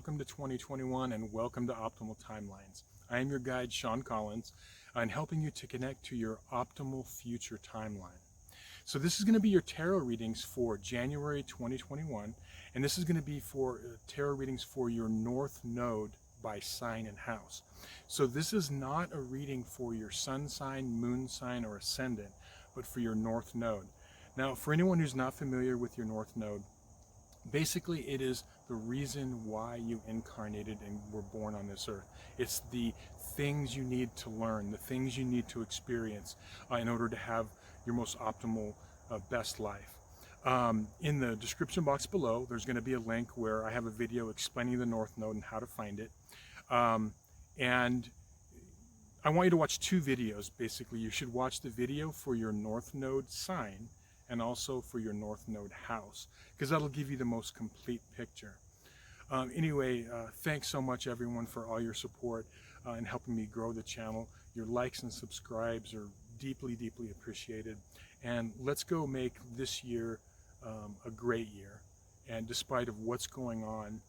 welcome to 2021 and welcome to Optimal Timelines. I am your guide, Sean Collins, and helping you to connect to your optimal future timeline. So this is going to be your tarot readings for January 2021, and this is going to be for tarot readings for your North Node by sign and house. So this is not a reading for your sun sign, moon sign, or ascendant, but for your North Node. Now, for anyone who's not familiar with your North Node, basically it is the reason why you incarnated and were born on this earth. It's the things you need to learn, the things you need to experience in order to have your most optimal, best life. In the description box below, there's going to be a link where I have a video explaining the North Node and how to find it. And I want you to watch two videos. Basically, you should watch the video for your North Node sign and also for your North Node house, because that'll give you the most complete picture. Anyway, thanks so much everyone for all your support and helping me grow the channel. Your likes and subscribes are deeply, deeply appreciated. And let's go make this year a great year. And despite of what's going on,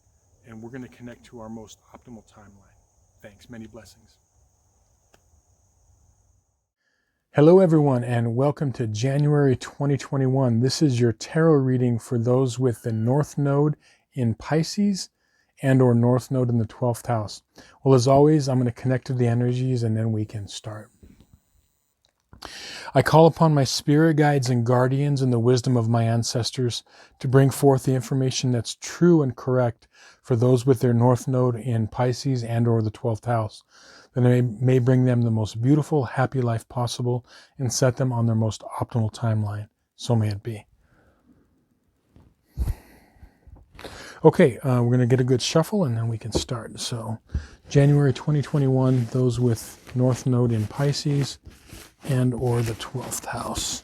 and we're going to connect to our most optimal timeline. Thanks, many blessings. Hello everyone, and welcome to January 2021. This is your tarot reading for those with the North Node in Pisces and or North Node in the 12th house. Well, as always, I'm going to connect to the energies and then we can start. I call upon my spirit guides and guardians and the wisdom of my ancestors to bring forth the information that's true and correct for those with their North Node in Pisces and or the 12th house. That it may bring them the most beautiful, happy life possible and set them on their most optimal timeline. So may it be. Okay, we're going to get a good shuffle and then we can start. So, January 2021, those with North Node in Pisces and or the 12th house.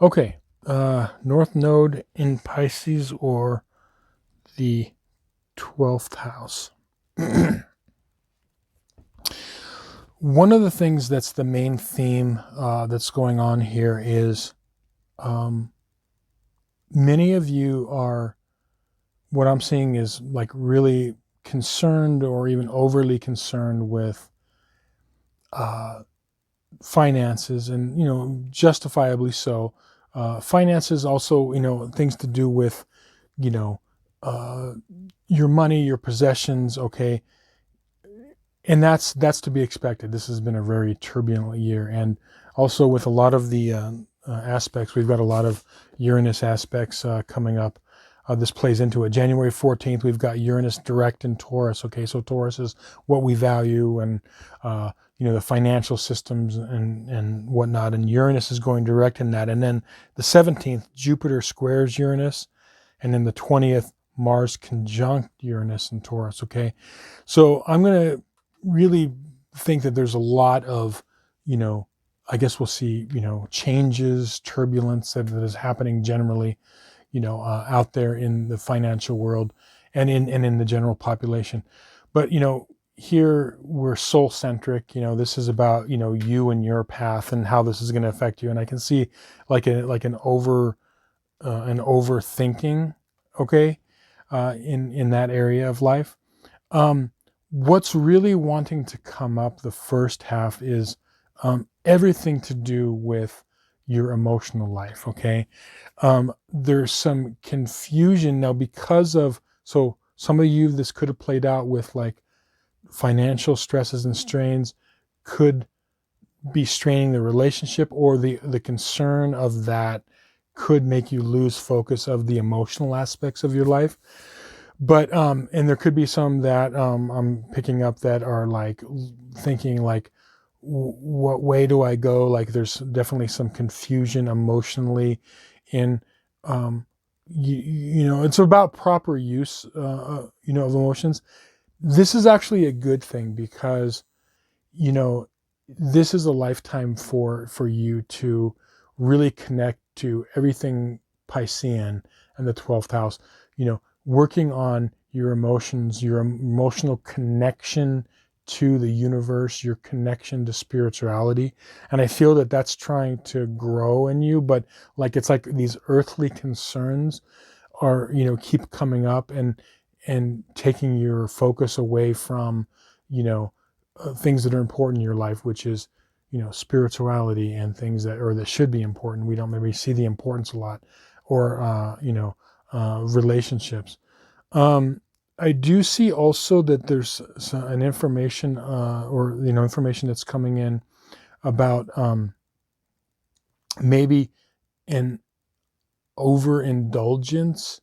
Okay, North Node in Pisces or the 12th house. One of the things that's the main theme that's going on here is many of you are, what I'm seeing is like really concerned or even overly concerned with finances, and justifiably so. Finances also, things to do with your money, your possessions, okay, and that's to be expected. This has been a very turbulent year, and also with a lot of the aspects, we've got a lot of Uranus aspects coming up. This plays into it. January 14th, we've got Uranus direct in Taurus. Okay, so Taurus is what we value and the financial systems and whatnot. And Uranus is going direct in that. And then the 17th, Jupiter squares Uranus, and then the 20th, Mars conjunct Uranus in Taurus. Okay, so I'm going to really think that there's a lot of I guess we'll see changes, turbulence that is happening generally. Out there in the financial world and in the general population. But, here we're soul centric. This is about, you and your path and how this is going to affect you. And I can see like an overthinking, okay, in that area of life. What's really wanting to come up the first half is everything to do with, your emotional life. Okay. There's some confusion now because of, so some of you, this could have played out with like financial stresses and strains, could be straining the relationship, or the concern of that could make you lose focus of the emotional aspects of your life. But and there could be some that I'm picking up that are like thinking like, what way do I go? Like there's definitely some confusion emotionally in, you know, it's about proper use, you know, of emotions. This is actually a good thing because, you know, this is a lifetime for you to really connect to everything Piscean and the 12th house, you know, working on your emotions, your emotional connection to the universe, your connection to spirituality. And I feel that that's trying to grow in you, but like, it's like these earthly concerns are, you know, keep coming up and taking your focus away from, you know, things that are important in your life, which is, you know, spirituality and things that, or that should be important. We don't maybe see the importance a lot, or, you know, relationships. I do see also that there's an information, or, you know, information that's coming in about, maybe an overindulgence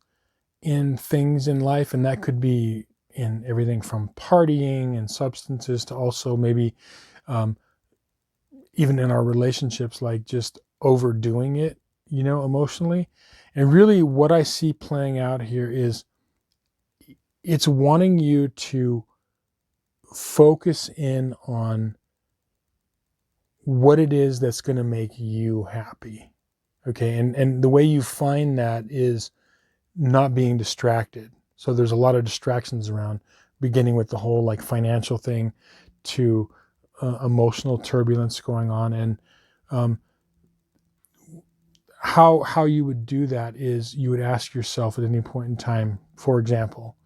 in things in life. And that could be in everything from partying and substances to also maybe, um, even in our relationships, like just overdoing it, you know, emotionally. And really what I see playing out here is it's wanting you to focus in on what it is that's going to make you happy. Okay. And the way you find that is not being distracted. So there's a lot of distractions around, beginning with the whole like financial thing to emotional turbulence going on. And um, how you would do that is you would ask yourself at any point in time, for example,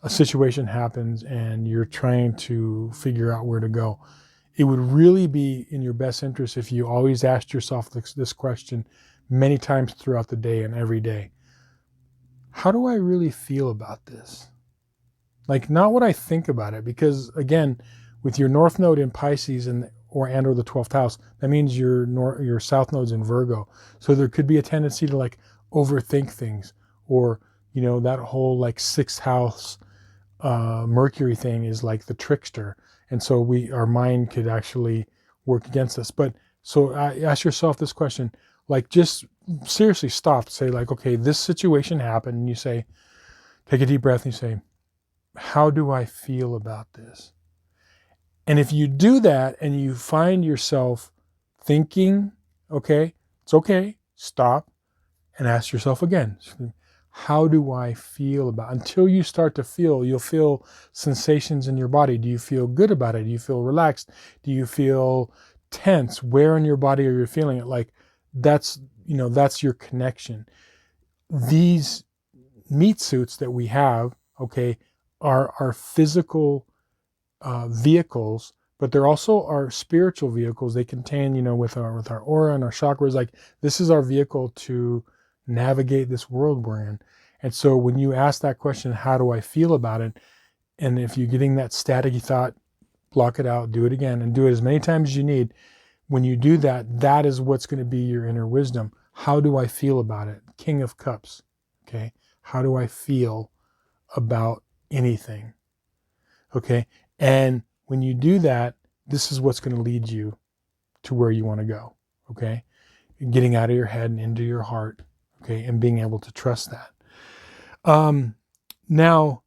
a situation happens and you're trying to figure out where to go. It would really be in your best interest if you always asked yourself this question many times throughout the day and every day. How do I really feel about this? Like, not what I think about it, because again, with your North Node in Pisces or the 12th house, that means your South Node's in Virgo. So there could be a tendency to like overthink things, or, you know, that whole like 6th house Mercury thing is like the trickster, and so our mind could actually work against us. But so ask yourself this question, like just seriously stop, say like, okay, this situation happened, and you say, take a deep breath, and you say, how do I feel about this? And if you do that and you find yourself thinking, okay, it's okay, stop and ask yourself again, how do I feel about it? Until you start to feel, you'll feel sensations in your body. Do you feel good about it? Do you feel relaxed? Do you feel tense? Where in your body are you feeling it? Like that's, you know, that's your connection. These meat suits that we have, okay, are our physical vehicles, but they're also our spiritual vehicles. They contain, you know, with our aura and our chakras, like this is our vehicle to navigate this world we're in. And so when you ask that question, how do I feel about it? And if you're getting that staticky thought, block it out, do it again, and do it as many times as you need. When you do that, that is what's going to be your inner wisdom. How do I feel about it? King of Cups. Okay. How do I feel about anything? Okay. And when you do that, this is what's going to lead you to where you want to go. Okay. Getting out of your head and into your heart. Okay. And being able to trust that. Now,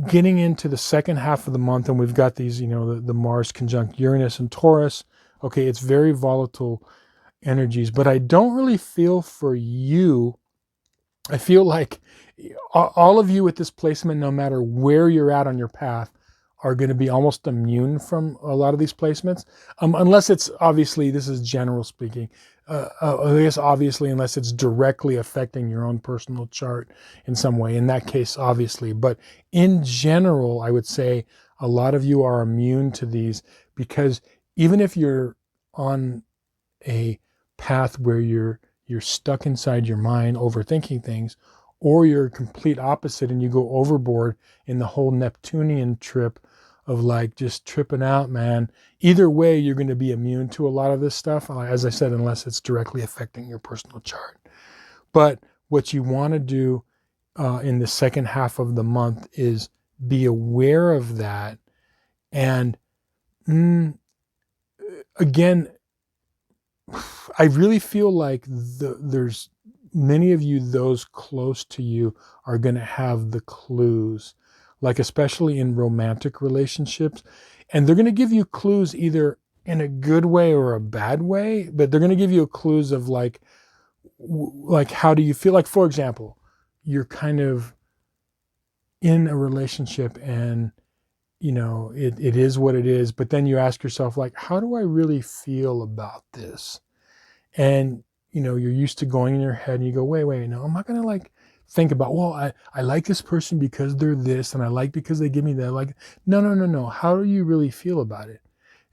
getting into the second half of the month, and we've got these, you know, the Mars conjunct Uranus and Taurus. Okay. It's very volatile energies, but I don't really feel for you. I feel like all of you with this placement, no matter where you're at on your path, are going to be almost immune from a lot of these placements, unless it's obviously, this is general speaking, I guess obviously, unless it's directly affecting your own personal chart in some way, in that case, obviously. But in general, I would say a lot of you are immune to these, because even if you're on a path where you're stuck inside your mind overthinking things, or you're complete opposite and you go overboard in the whole Neptunian trip of like just tripping out, man. Either way, you're going to be immune to a lot of this stuff, as I said, unless it's directly affecting your personal chart. But what you want to do in the second half of the month is be aware of that. And again, I really feel like there's many of you, those close to you, are going to have the clues, like especially in romantic relationships. And they're going to give you clues either in a good way or a bad way, but they're going to give you clues of like how do you feel? Like, for example, you're kind of in a relationship and it is what it is, but then you ask yourself, like, how do I really feel about this? And you're used to going in your head and you go, wait, no, I'm not gonna like think about, well, I like this person because they're this, and I like because they give me that. Like, no. How do you really feel about it?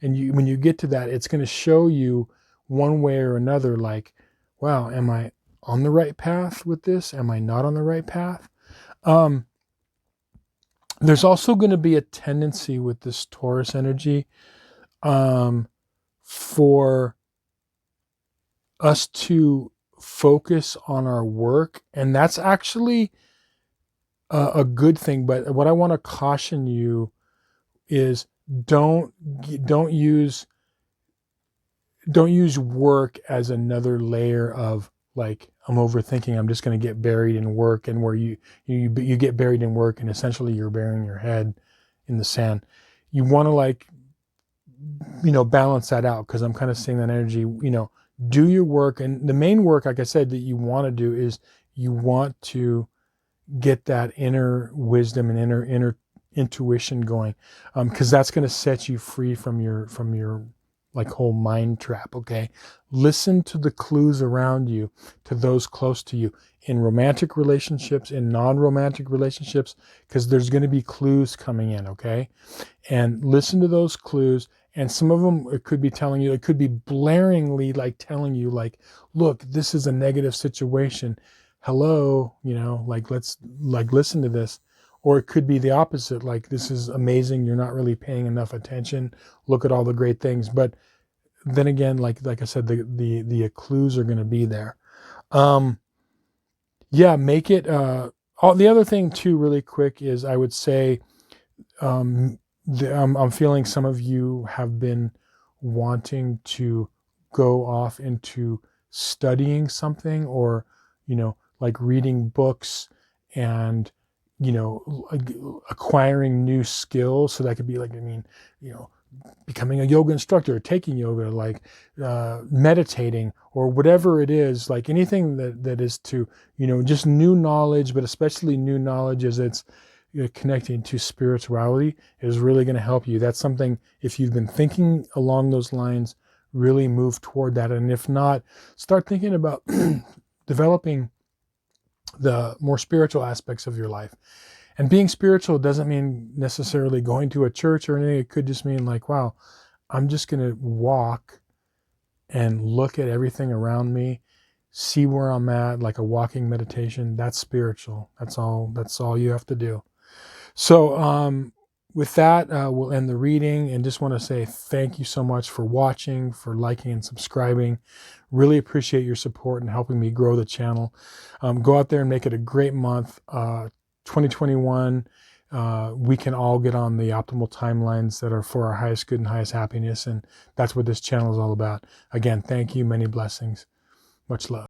And when you get to that, it's going to show you one way or another, like, wow, am I on the right path with this? Am I not on the right path? There's also going to be a tendency with this Taurus energy for us to focus on our work. And that's actually a good thing. But what I want to caution you is don't use work as another layer of like, I'm overthinking, I'm just going to get buried in work, and where you get buried in work and essentially you're burying your head in the sand. You want to like, balance that out, because I'm kind of seeing that energy, do your work. And the main work, like I said, that you want to do is you want to get that inner wisdom and inner intuition going, because that's going to set you free from your like whole mind trap. Okay, listen to the clues around you, to those close to you, in romantic relationships, in non-romantic relationships, because there's going to be clues coming in. Okay, and listen to those clues. And some of them, it could be telling you, it could be blaringly like telling you, like, look, this is a negative situation. Hello, like, let's like listen to this. Or it could be the opposite, like, this is amazing, you're not really paying enough attention, look at all the great things. But then again, like I said, the clues are going to be there. Make it the other thing too, really quick, is I would say I'm feeling some of you have been wanting to go off into studying something, or like reading books and acquiring new skills. So that could be like, becoming a yoga instructor, taking yoga, like meditating, or whatever it is, like anything that is to, just new knowledge, but especially new knowledge as it's connecting to spirituality, is really going to help you. That's something, if you've been thinking along those lines, really move toward that. And if not, start thinking about developing the more spiritual aspects of your life. And being spiritual doesn't mean necessarily going to a church or anything. It could just mean like, wow, I'm just going to walk and look at everything around me, see where I'm at, like a walking meditation. That's spiritual. That's all you have to do. So with that, we'll end the reading, and just want to say thank you so much for watching, for liking and subscribing. Really appreciate your support and helping me grow the channel. Go out there and make it a great month. 2021, we can all get on the optimal timelines that are for our highest good and highest happiness. And that's what this channel is all about. Again, thank you. Many blessings. Much love.